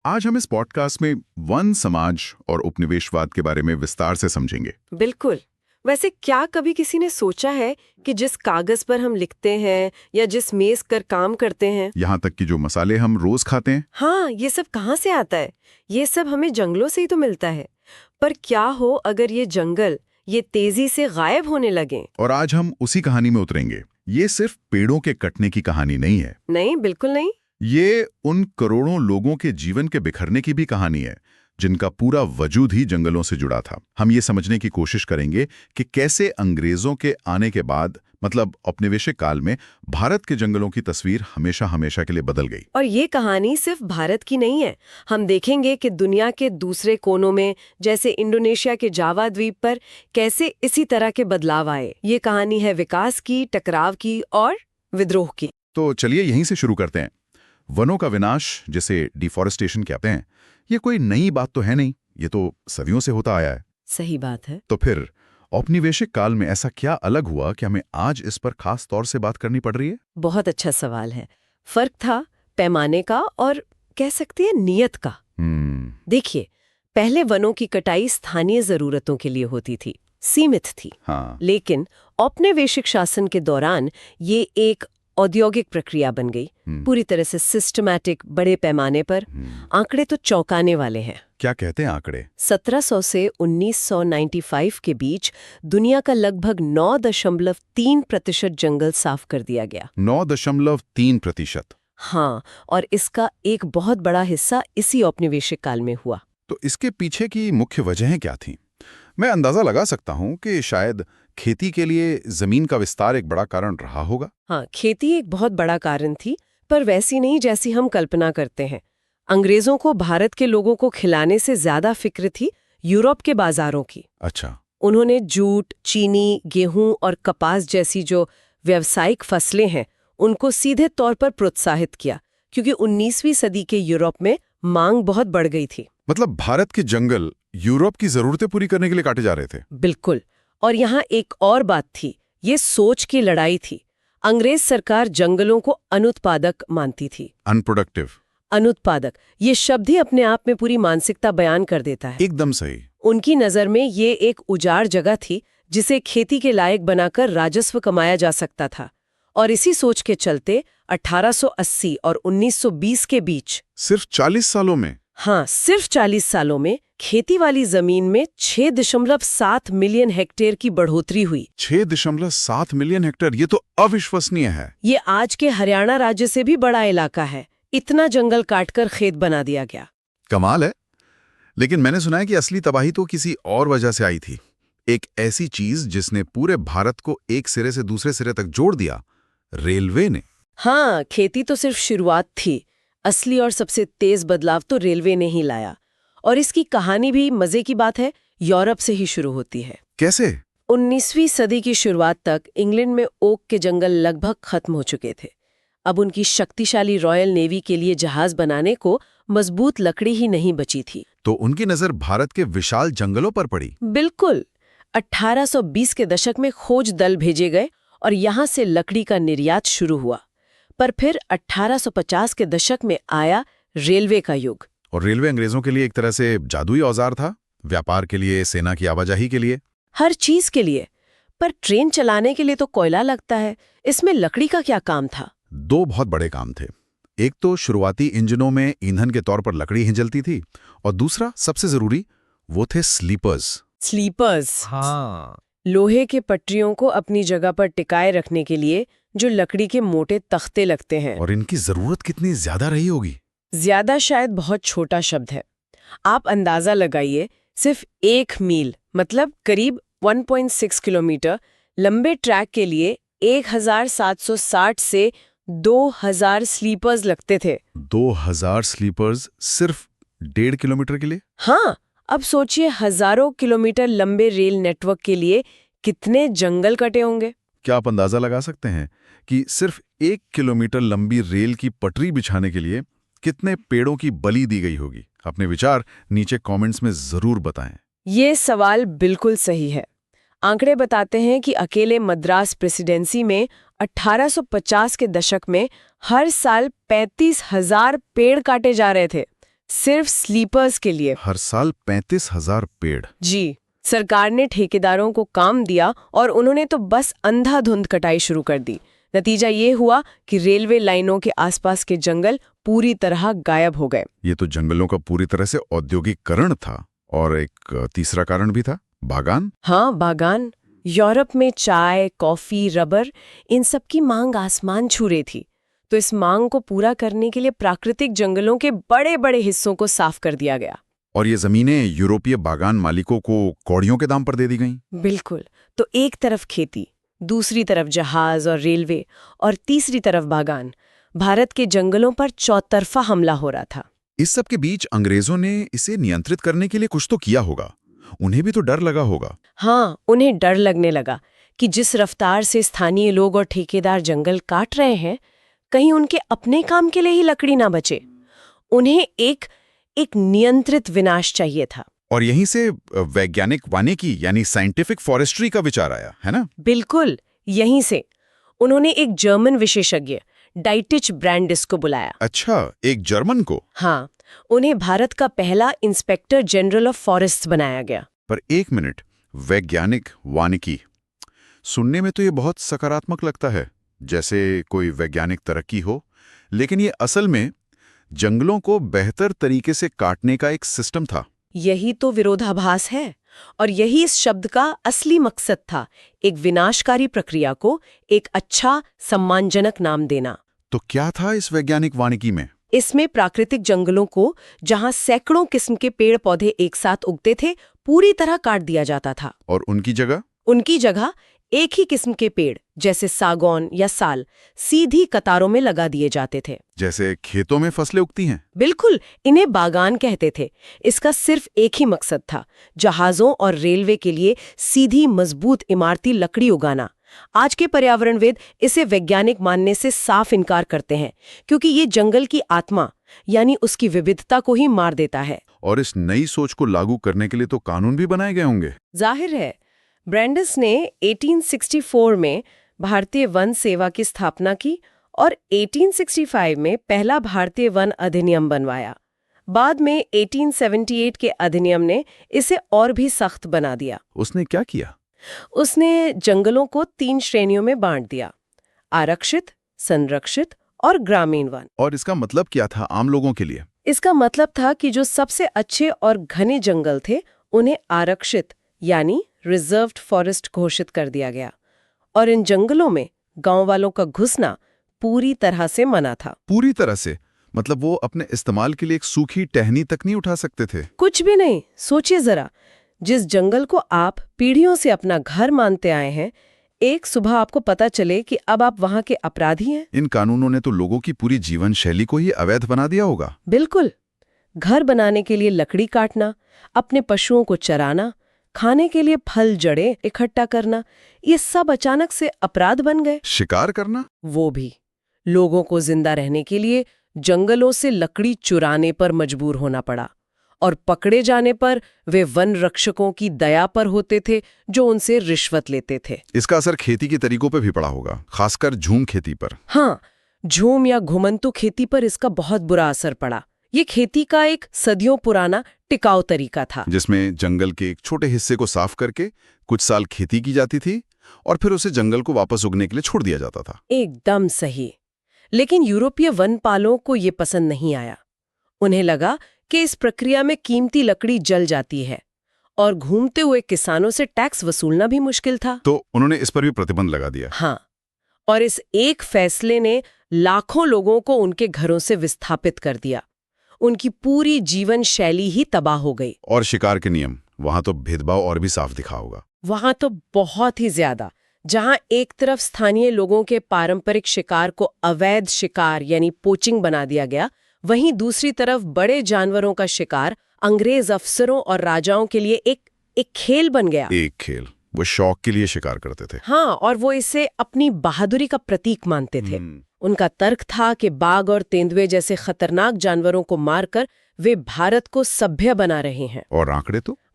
आज हम इस पॉडकास्ट में वन समाज और उपनिवेशवाद के बारे में विस्तार से समझेंगे। बिल्कुल। वैसे क्या कभी किसी ने सोचा है कि जिस कागज पर हम लिखते हैं या जिस मेज पर काम करते हैं, यहाँ तक कि जो मसाले हम रोज खाते हैं, हाँ, ये सब कहाँ से आता है? ये सब हमें जंगलों से ही तो मिलता है। पर क्या हो अगर ये जंगल ये तेजी से गायब होने लगे? और आज हम उसी कहानी में उतरेंगे। ये सिर्फ पेड़ों के कटने की कहानी नहीं है। नहीं, बिल्कुल नहीं। ये उन करोड़ों लोगों के जीवन के बिखरने की भी कहानी है जिनका पूरा वजूद ही जंगलों से जुड़ा था। हम ये समझने की कोशिश करेंगे कि कैसे अंग्रेजों के आने के बाद मतलब औपनिवेशिक काल में भारत के जंगलों की तस्वीर हमेशा हमेशा के लिए बदल गई। और ये कहानी सिर्फ भारत की नहीं है। हम देखेंगे कि दुनिया के दूसरे कोनों में, जैसे इंडोनेशिया के जावा द्वीप पर, कैसे इसी तरह के बदलाव आए। ये कहानी है विकास की, टकराव की और विद्रोह की। तो चलिए यहीं से शुरू करते हैं। वनों का विनाश, जिसे डिफॉरेस्टेशन कहते हैं, ये कोई नई बात तो है नहीं, ये तो सदियों से होता आया है। सही बात है। तो फिर औपनिवेशिक काल में ऐसा क्या अलग हुआ कि हमें आज इस पर खास तौर से बात करनी पड़ रही है? बहुत अच्छा सवाल है। फर्क था पैमाने का और कह सकते हैं नियत का। देखिए, पहले वनों की कटाई स्थानीय जरूरतों के लिए होती थी, सीमित थी। हाँ। लेकिन औपनिवेशिक शासन के दौरान ये एक औद्योगिक प्रक्रिया बन गई, पूरी तरह से सिस्टमैटिक, बड़े पैमाने पर। आंकड़े तो चौंकाने वाले हैं। क्या कहते हैं आंकड़े? 1700 से 1995 के बीच दुनिया का लगभग 9.3% जंगल साफ कर दिया गया। 9.3%? हाँ, और इसका एक बहुत बड़ा हिस्सा इसी औपनिवेशिक काल में हुआ। तो इसके पीछे की मुख्य वजहें क्या थीं? मैं अंदाजा लगा सकता हूं कि शायद खेती के लिए जमीन का विस्तार एक बड़ा कारण रहा होगा। हाँ, खेती एक बहुत बड़ा कारण थी, पर वैसी नहीं जैसी हम कल्पना करते हैं। अंग्रेजों को भारत के लोगों को खिलाने से ज्यादा फिक्र थी यूरोप के बाजारों की। अच्छा। उन्होंने जूट, चीनी, गेहूं और कपास जैसी जो व्यावसायिक फसलें हैं, उनको सीधे तौर पर प्रोत्साहित किया, क्योंकि 19वीं सदी के यूरोप में मांग बहुत बढ़ गई थी। मतलब भारत के जंगल यूरोप की जरूरतें पूरी करने के लिए काटे जा रहे थे। बिल्कुल। और यहाँ एक और बात थी, ये सोच की लड़ाई थी। अंग्रेज सरकार जंगलों को अनुत्पादक मानती थी। अनप्रोडक्टिव। अनुत्पादक, ये शब्द ही अपने आप में पूरी मानसिकता बयान कर देता है। एकदम सही। उनकी नजर में ये एक उजाड़ जगह थी जिसे खेती के लायक बनाकर राजस्व कमाया जा सकता था। और इसी सोच के चलते 1880 और 1920 के बीच सिर्फ 40 सालों में? हाँ, सिर्फ 40 सालों में खेती वाली जमीन में 6.7 मिलियन हेक्टेयर की बढ़ोतरी हुई। 6.7 मिलियन हेक्टेयर, ये तो अविश्वसनीय है। ये आज के हरियाणा राज्य से भी बड़ा इलाका है। इतना जंगल काटकर खेत बना दिया गया। कमाल है। लेकिन मैंने सुना है कि असली तबाही तो किसी और वजह से आई थी। एक ऐसी चीज जिसने पूरे भारत को एक सिरे से दूसरे सिरे तक जोड़ दिया, रेलवे ने। हाँ, खेती तो सिर्फ शुरुआत थी। असली और सबसे तेज बदलाव तो रेलवे ने ही लाया। और इसकी कहानी भी मजे की बात है, यूरोप से ही शुरू होती है। कैसे? 19वीं सदी की शुरुआत तक इंग्लैंड में ओक के जंगल लगभग खत्म हो चुके थे। अब उनकी शक्तिशाली रॉयल नेवी के लिए जहाज बनाने को मजबूत लकड़ी ही नहीं बची थी। तो उनकी नजर भारत के विशाल जंगलों पर पड़ी। बिल्कुल। 1820 के दशक में खोज दल भेजे गए और यहाँ से लकड़ी का निर्यात शुरू हुआ। पर फिर 1850 के दशक में आया रेलवे का युग। और रेलवे अंग्रेजों के लिए एक तरह से जादुई औजार था, व्यापार के लिए, सेना की आवाजाही के लिए, हर चीज के लिए। पर ट्रेन चलाने के लिए तो कोयला लगता है, इसमें लकड़ी का क्या काम था? दो बहुत बड़े काम थे। एक तो शुरुआती इंजनों में ईंधन के तौर पर लकड़ी ही जलती थी, और दूसरा सबसे जरूरी, वो थे स्लीपर्स। स्लीपर्स, हाँ। लोहे के पटरियों को अपनी जगह पर टिकाए रखने के लिए जो लकड़ी के मोटे तख्ते लगते हैं। और इनकी जरूरत कितनी ज्यादा रही होगी? ज्यादा शायद बहुत छोटा शब्द है। आप अंदाजा लगाइए, सिर्फ 1 मील मतलब करीब 1.6 किलोमीटर लंबे ट्रैक के लिए 1760 से 2000 स्लीपर्स लगते थे। 2000 स्लीपर्स सिर्फ 1.5 किलोमीटर के लिए? हाँ, अब सोचिए हजारों किलोमीटर लंबे रेल नेटवर्क के लिए कितने जंगल कटे होंगे। क्या आप अंदाजा लगा सकते हैं कि सिर्फ 1 किलोमीटर लंबी रेल की पटरी बिछाने के लिए कितने पेड़ों की बलि दी गई होगी? अपने विचार नीचे कमेंट्स में जरूर बताएं। ये सवाल बिल्कुल सही है। आंकड़े बताते हैं कि अकेले मद्रास प्रेसिडेंसी में 1850 के दशक में हर साल 35,000 पेड़ काटे जा रहे थे, सिर्फ स्लीपर्स के लिए। हर साल 35,000 पेड़। जी, सरकार ने ठेकेदारों को काम दिया और उन्होंने तो बस अंधाधुंध कटाई शुरू कर दी। नतीजा ये हुआ कि रेलवे लाइनों के आसपास के जंगल पूरी तरह गायब हो गए। ये तो जंगलों का पूरी तरह से औद्योगिकरण था। और एक तीसरा कारण भी था, बागान। हाँ, बागान। यूरोप में चाय, कॉफी, रबर, इन सब की मांग आसमान छू रही थी। तो इस मांग को पूरा करने के लिए प्राकृतिक जंगलों के बड़े बड़े हिस्सों को साफ कर दिया गया। और ये जमीनें यूरोपीय बागान मालिकों को कौड़ियों के दाम पर दे दी गईं। बिल्कुल। तो एक तरफ खेती, दूसरी तरफ जहाज और रेलवे, और तीसरी तरफ बागान। भारत के जंगलों पर चौतरफा हमला हो रहा था। इस सब के बीच अंग्रेजों ने इसे नियंत्रित करने के लिए कुछ तो किया होगा। उन्हें भी तो डर लगा होगा। हाँ, उन्हें डर लगने लगा कि जिस रफ्तार से स्थानीय लोग और ठेकेदार जंगल काट रहे हैं, कहीं उनके अपने काम के लिए ही लकड़ी ना बचे। उन्हें एक नियंत्रित विनाश चाहिए था। और यहीं से वैज्ञानिक वानिकी यानी साइंटिफिक फॉरेस्ट्री का विचार आया, है ना? बिल्कुल, यहीं से उन्होंने एक जर्मन विशेषज्ञ डाइटिच ब्रैंडिस को बुलाया। अच्छा, एक जर्मन को? हाँ, उन्हें भारत का पहला इंस्पेक्टर जनरल ऑफ फॉरेस्ट बनाया गया। पर एक मिनट, वैज्ञानिक वानिकी सुनने में तो ये बहुत सकारात्मक लगता है, जैसे कोई वैज्ञानिक तरक्की हो। लेकिन ये असल में जंगलों को बेहतर तरीके से काटने का एक सिस्टम था। यही तो विरोधाभास है, और यही इस शब्द का असली मकसद था, एक विनाशकारी प्रक्रिया को एक अच्छा, सम्मानजनक नाम देना। तो क्या था इस वैज्ञानिक वानिकी में? इसमें प्राकृतिक जंगलों को, जहां सैकड़ों किस्म के पेड़ पौधे एक साथ उगते थे, पूरी तरह काट दिया जाता था। और उनकी जगह एक ही किस्म के पेड़, जैसे सागौन या साल, सीधी कतारों में लगा दिए जाते थे। जैसे खेतों में फसलें उगती हैं। बिल्कुल, इन्हें बागान कहते थे। इसका सिर्फ एक ही मकसद था, जहाजों और रेलवे के लिए सीधी मजबूत इमारती लकड़ी उगाना। आज के पर्यावरणविद इसे वैज्ञानिक मानने से साफ इनकार करते हैं, क्योंकि ये जंगल की आत्मा यानी उसकी विविधता को ही मार देता है। और इस नई सोच को लागू करने के लिए तो कानून भी बनाए गए होंगे। जाहिर है, ब्रैंडिस ने 1864 में भारतीय वन सेवा की स्थापना की और 1865 में पहला भारतीय वन अधिनियम बनवाया। बाद में 1878 के अधिनियम ने इसे और भी सख्त बना दिया। उसने क्या किया? उसने जंगलों को 3 श्रेणियों में बांट दिया: आरक्षित, संरक्षित और ग्रामीण वन। और इसका मतलब क्या था आम लोगों के लिए? इसका मतलब था कि जो सबसे अच्छे और घने जंगल थे, उन्हें आरक्षित यानी रिजर्व्ड फॉरेस्ट घोषित कर दिया गया, और इन जंगलों में गांव वालों का घुसना पूरी तरह से मना था। पूरी तरह से? मतलब वो अपने इस्तेमाल के लिए एक सूखी टहनी तक नहीं उठा सकते थे? कुछ भी नहीं। सोचिए जरा, जिस जंगल को आप पीढ़ियों से अपना घर मानते आए हैं, एक सुबह आपको पता चले कि अब आप वहां के अपराधी हैं। इन कानूनों ने तो लोगों की पूरी जीवन शैली को ही अवैध बना दिया होगा। बिल्कुल। घर बनाने के लिए लकड़ी काटना, अपने पशुओं को चराना, खाने के लिए फल जड़ें इकट्ठा करना, ये सब अचानक से अपराध बन गए। शिकार करना? वो भी। लोगों को जिंदा रहने के लिए जंगलों से लकड़ी चुराने पर मजबूर होना पड़ा, और पकड़े जाने पर वे वन रक्षकों की दया पर होते थे, जो उनसे रिश्वत लेते थे। इसका असर खेती के तरीकों पर भी पड़ा होगा, खासकर झूम खेती पर। हाँ, झूम या घुमंतु खेती पर इसका बहुत बुरा असर पड़ा। ये खेती का एक सदियों पुराना टिकाऊ तरीका था, जिसमें जंगल के एक छोटे हिस्से को साफ करके कुछ साल खेती की जाती थी और फिर उसे जंगल को वापस उगने के लिए छोड़ दिया जाता था। एकदम सही। लेकिन यूरोपीय वनपालों को ये पसंद नहीं आया। उन्हें लगा कि इस प्रक्रिया में कीमती लकड़ी जल जाती है, और घूमते हुए किसानों से टैक्स वसूलना भी मुश्किल था। तो उन्होंने इस पर भी प्रतिबंध लगा दिया। हाँ, और इस एक फैसले ने लाखों लोगों को उनके घरों से विस्थापित कर दिया। उनकी पूरी जीवन शैली ही तबाह हो गई। और शिकार के नियम, वहां तो भेदभाव और भी साफ दिखा होगा। वहां तो बहुत ही ज्यादा। जहां एक तरफ स्थानीय लोगों के पारंपरिक शिकार को अवैध शिकार यानी पोचिंग बना दिया गया, वहीं दूसरी तरफ बड़े जानवरों का शिकार अंग्रेज अफसरों और राजाओं के लिए एक खेल बन गया। एक खेल? वो शौक के लिए शिकार करते थे। हाँ, और वो इसे अपनी बहादुरी का प्रतीक मानते थे। उनका तर्क था कि बाघ और तेंदुए जैसे खतरनाक जानवरों को मारकर वे भारत को सभ्य बना रहे हैं। और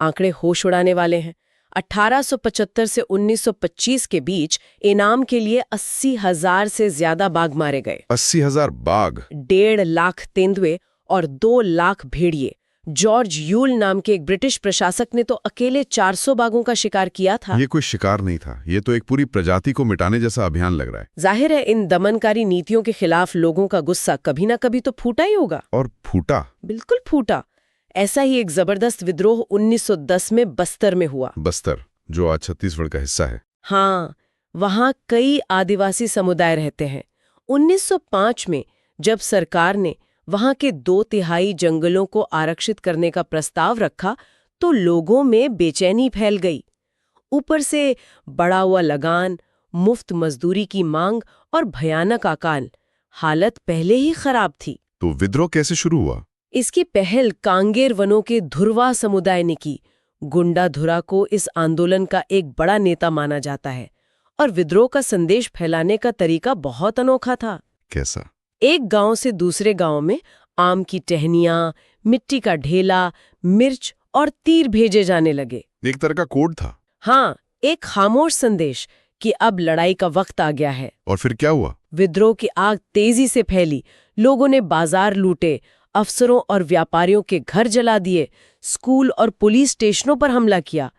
आंकड़े होश उड़ाने वाले हैं। 1875 से 1925 के बीच इनाम के लिए 80,000 से ज्यादा बाघ मारे गए। 80,000 बाघ? 1.5 लाख तेंदुए और 2 लाख भेड़िए। जॉर्ज यूल नाम के एक ब्रिटिश प्रशासक ने तो अकेले 400 बाघों का शिकार किया था। ये कोई शिकार नहीं था, ये तो एक पूरी प्रजाति को मिटाने जैसा अभियान लग रहा है। जाहिर है इन दमनकारी नीतियों के खिलाफ लोगों का गुस्सा कभी ना कभी तो फूटा ही होगा। और फूटा। बिल्कुल फूटा। ऐसा ही एक जबरदस्त विद्रोह 1910 में बस्तर में हुआ। बस्तर, जो आज छत्तीसगढ़ का हिस्सा है। हाँ, वहाँ कई आदिवासी समुदाय रहते हैं। 1905 में जब सरकार ने वहाँ के 2/3 जंगलों को आरक्षित करने का प्रस्ताव रखा तो लोगों में बेचैनी फैल गई। ऊपर से बढ़ा हुआ लगान, मुफ्त मजदूरी की मांग और भयानक अकाल। हालत पहले ही खराब थी। तो विद्रोह कैसे शुरू हुआ? इसकी पहल कांगेर वनों के धुरवा समुदाय ने की। गुंडाधुरा को इस आंदोलन का एक बड़ा नेता माना जाता है और विद्रोह का संदेश फैलाने का तरीका बहुत अनोखा था। कैसा? एक गांव से दूसरे गांव में आम की टहनियां, मिट्टी का ढेला, मिर्च और तीर भेजे जाने लगे। एक तरह का कोड था। हाँ, एक खामोश संदेश कि अब लड़ाई का वक्त आ गया है। और फिर क्या हुआ? विद्रोह की आग तेजी से फैली। लोगों ने बाजार लूटे, अफसरों और व्यापारियों के घर जला दिए, स्कूल और पुलिस स्टेशनों पर हमला किया।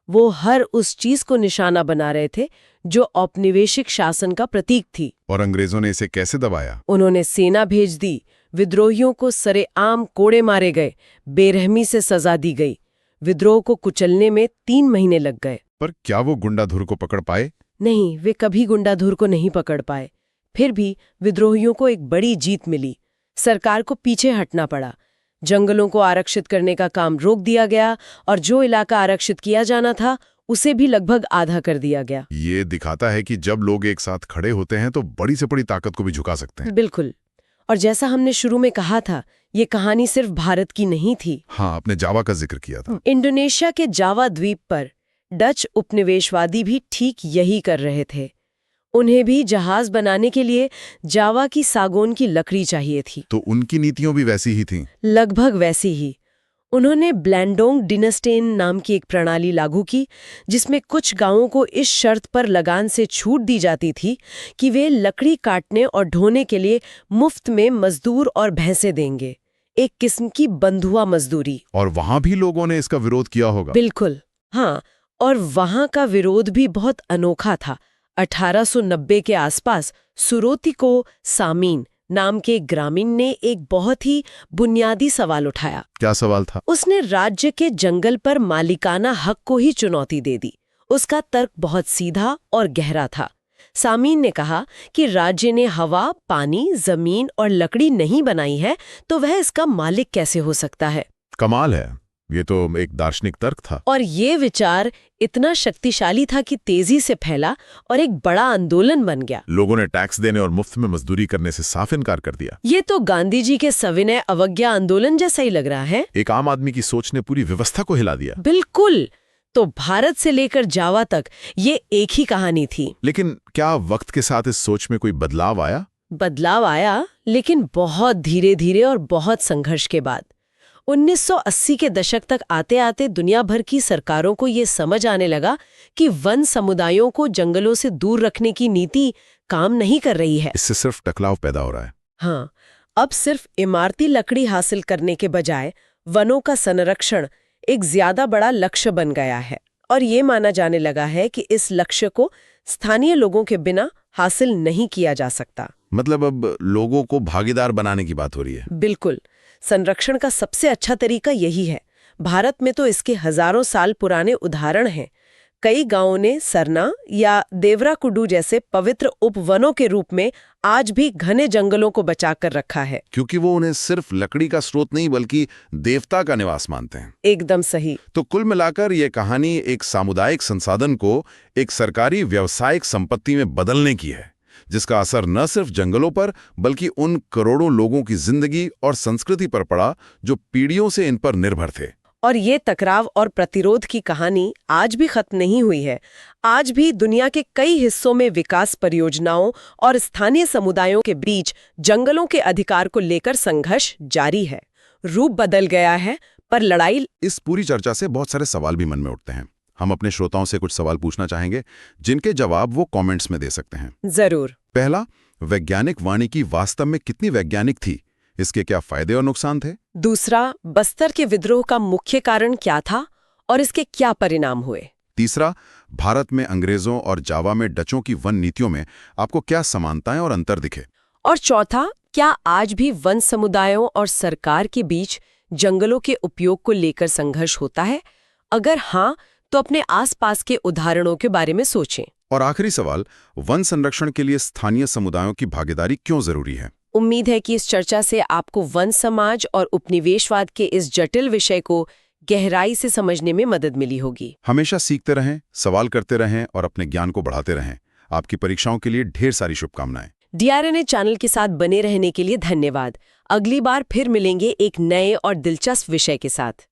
वो हर उस चीज को निशाना बना रहे थे जो औपनिवेशिक शासन का प्रतीक थी। और अंग्रेजों ने इसे कैसे दबाया? उन्होंने सेना भेज दी। विद्रोहियों को सरेआम कोड़े मारे गए, बेरहमी से सजा दी गई। विद्रोह को कुचलने में 3 महीने लग गए। पर क्या वो गुंडाधुर को पकड़ पाए? नहीं, वे कभी गुंडाधुर को नहीं पकड़ पाए। फिर भी विद्रोहियों को एक बड़ी जीत मिली। सरकार को पीछे हटना पड़ा। जंगलों को आरक्षित करने का काम रोक दिया गया और जो इलाका आरक्षित किया जाना था उसे भी लगभग आधा कर दिया गया। ये दिखाता है कि जब लोग एक साथ खड़े होते हैं तो बड़ी से बड़ी ताकत को भी झुका सकते हैं। बिल्कुल। और जैसा हमने शुरू में कहा था, ये कहानी सिर्फ भारत की नहीं थी। हाँ, आपने जावा का जिक्र किया था। इंडोनेशिया के जावा द्वीप पर डच उपनिवेशवादी भी ठीक यही कर रहे थे। उन्हें भी जहाज बनाने के लिए जावा की सागौन की लकड़ी चाहिए थी। तो उनकी नीतियां भी वैसी ही थीं। लगभग वैसी ही। उन्होंने ब्लैंडोंग डिनस्टेन नाम की एक प्रणाली लागू की जिसमें कुछ गांवों को इस शर्त पर लगान से छूट दी जाती थी कि वे लकड़ी काटने और ढोने के लिए मुफ्त में मजदूर और भैंसें देंगे। एक किस्म की बंधुआ मजदूरी। और वहां भी लोगों ने इसका विरोध किया होगा। बिल्कुल, हाँ। और वहां का विरोध भी बहुत अनोखा था। 1890 के आसपास सुरोतिको सामीन नाम के ग्रामीण ने एक बहुत ही बुनियादी सवाल उठाया। क्या सवाल था? उसने राज्य के जंगल पर मालिकाना हक को ही चुनौती दे दी। उसका तर्क बहुत सीधा और गहरा था। सामीन ने कहा कि राज्य ने हवा, पानी, जमीन और लकड़ी नहीं बनाई है तो वह इसका मालिक कैसे हो सकता है। कमाल है, ये तो एक दार्शनिक तर्क था। और ये विचार इतना शक्तिशाली था कि तेजी से फैला और एक बड़ा आंदोलन बन गया। लोगों ने टैक्स देने और मुफ्त में मजदूरी करने से साफ इनकार कर दिया। ये तो गांधी जी के सविनय अवज्ञा आंदोलन जैसा ही लग रहा है। एक आम आदमी की सोच ने पूरी व्यवस्था को हिला दिया। बिल्कुल। तो भारत से लेकर जावा तक ये एक ही कहानी थी। लेकिन क्या वक्त के साथ इस सोच में कोई बदलाव आया? बदलाव आया, लेकिन बहुत धीरे धीरे और बहुत संघर्ष के बाद। 1980 के दशक तक आते आते दुनिया भर की सरकारों को ये समझ आने लगा कि वन समुदायों को जंगलों से दूर रखने की नीति काम नहीं कर रही है। इससे सिर्फ टकराव पैदा हो रहा है। हाँ, अब सिर्फ इमारती लकड़ी हासिल करने के बजाय वनों का संरक्षण एक ज्यादा बड़ा लक्ष्य बन गया है और ये माना जाने लगा है कि इस लक्ष्य को स्थानीय लोगों के बिना हासिल नहीं किया जा सकता। मतलब अब लोगों को भागीदार बनाने की बात हो रही है। बिल्कुल। संरक्षण का सबसे अच्छा तरीका यही है। भारत में तो इसके हजारों साल पुराने उदाहरण हैं। कई गांवों ने सरना या देवराकुडू जैसे पवित्र उपवनों के रूप में आज भी घने जंगलों को बचाकर रखा है। क्योंकि वो उन्हें सिर्फ लकड़ी का स्रोत नहीं बल्कि देवता का निवास मानते हैं। एकदम सही। तो कुल मिलाकर ये कहानी एक सामुदायिक संसाधन को एक सरकारी व्यावसायिक संपत्ति में बदलने की है, जिसका असर न सिर्फ जंगलों पर बल्कि उन करोड़ों लोगों की जिंदगी और संस्कृति पर पड़ा जो पीढ़ियों से इन पर निर्भर थे। और ये टकराव और प्रतिरोध की कहानी आज भी खत्म नहीं हुई है। आज भी दुनिया के कई हिस्सों में विकास परियोजनाओं और स्थानीय समुदायों के बीच जंगलों के अधिकार को लेकर संघर्ष जारी है। रूप बदल गया है, पर लड़ाई। इस पूरी चर्चा से बहुत सारे सवाल भी मन में उठते हैं। हम अपने श्रोताओं से कुछ सवाल पूछना चाहेंगे जिनके जवाब वो कमेंट्स में दे सकते हैं। जरूर। पहला, वैज्ञानिक वानिकी वास्तव में कितनी वैज्ञानिक थी? इसके क्या फायदे और नुकसान थे? दूसरा, बस्तर के विद्रोह का मुख्य कारण क्या था और इसके क्या परिणाम हुए? तीसरा, भारत में अंग्रेजों और जावा में डचों की वन नीतियों में आपको क्या समानताएं और अंतर दिखे? और चौथा, क्या आज भी वन समुदायों और सरकार के बीच जंगलों के उपयोग को लेकर संघर्ष होता है? अगर हाँ, तो अपने आसपास के उदाहरणों के बारे में सोचें। और आखिरी सवाल, वन संरक्षण के लिए स्थानीय समुदायों की भागीदारी क्यों जरूरी है? उम्मीद है कि इस चर्चा से आपको वन समाज और उपनिवेशवाद के इस जटिल विषय को गहराई से समझने में मदद मिली होगी। हमेशा सीखते रहें, सवाल करते रहें और अपने ज्ञान को बढ़ाते रहें। आपकी परीक्षाओं के लिए ढेर सारी शुभकामनाएं। DRNA चैनल के साथ बने रहने के लिए धन्यवाद। अगली बार फिर मिलेंगे एक नए और दिलचस्प विषय के साथ।